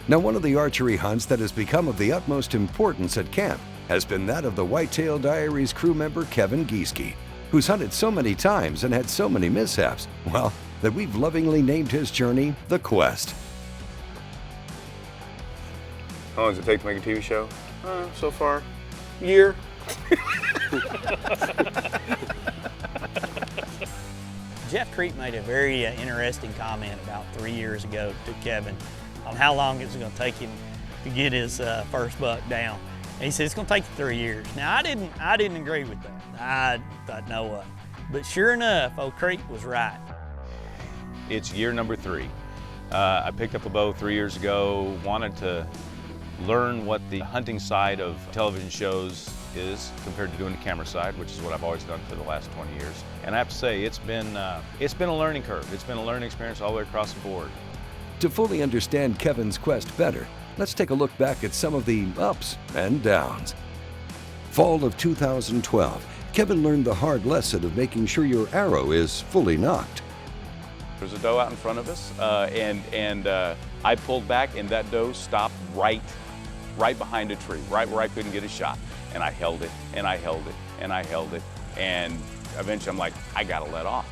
Now, one of the archery hunts that has become of the utmost importance at camp has been that of the Whitetail Diaries crew member Kevin Gieske, who's hunted so many times and had so many mishaps, well, that we've lovingly named his journey The Quest. How long does it take to make a TV show? So far, year. Jeff Treat made a very interesting comment about 3 years ago to Kevin on how long it was going to take him to get his first buck down. And he said, it's going to take you 3 years. Now, I didn't agree with that. I thought, no what. But sure enough, old Creek was right. It's year number 3. I picked up a bow 3 years ago, wanted to learn what the hunting side of television shows is compared to doing the camera side, which is what I've always done for the last 20 years. And I have to say, it's been a learning curve. It's been a learning experience all the way across the board. To fully understand Kevin's quest better, let's take a look back at some of the ups and downs. Fall of 2012, Kevin learned the hard lesson of making sure your arrow is fully nocked. There's a doe out in front of us, and I pulled back, and that doe stopped right behind a tree, right where I couldn't get a shot. And I held it, and I held it, and I held it, and eventually I'm like, I gotta let off.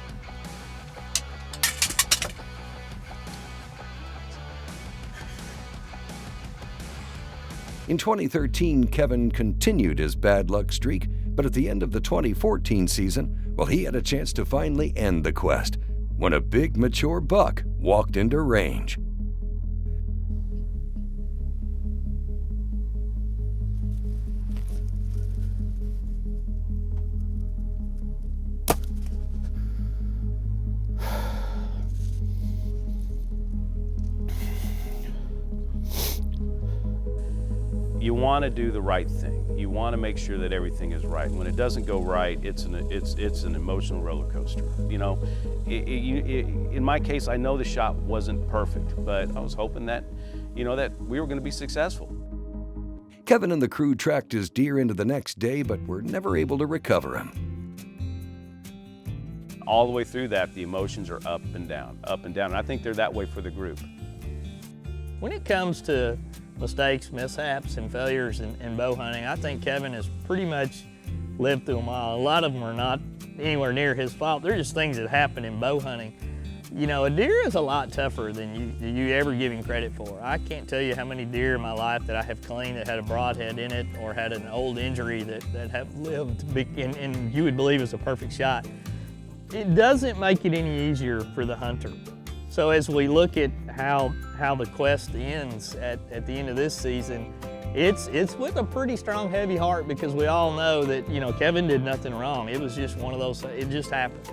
In 2013, Kevin continued his bad luck streak, but at the end of the 2014 season, well, he had a chance to finally end the quest when a big, mature buck walked into range. You want to do the right thing. You want to make sure that everything is right. When it doesn't go right, it's an emotional roller coaster. You know, in my case, I know the shot wasn't perfect, but I was hoping that, you know, that we were going to be successful. Kevin and the crew tracked his deer into the next day, but were never able to recover him. All the way through that, the emotions are up and down, and I think they're that way for the group. When it comes to mistakes, mishaps, and failures in bow hunting, I think Kevin has pretty much lived through them all. A lot of them are not anywhere near his fault. They're just things that happen in bow hunting. You know, a deer is a lot tougher than you ever give him credit for. I can't tell you how many deer in my life that I have cleaned that had a broadhead in it or had an old injury that have lived and you would believe is a perfect shot. It doesn't make it any easier for the hunter. So as we look at how the quest ends at the end of this season, it's with a pretty strong, heavy heart because we all know that, you know, Kevin did nothing wrong. It was just one of those, it just happens.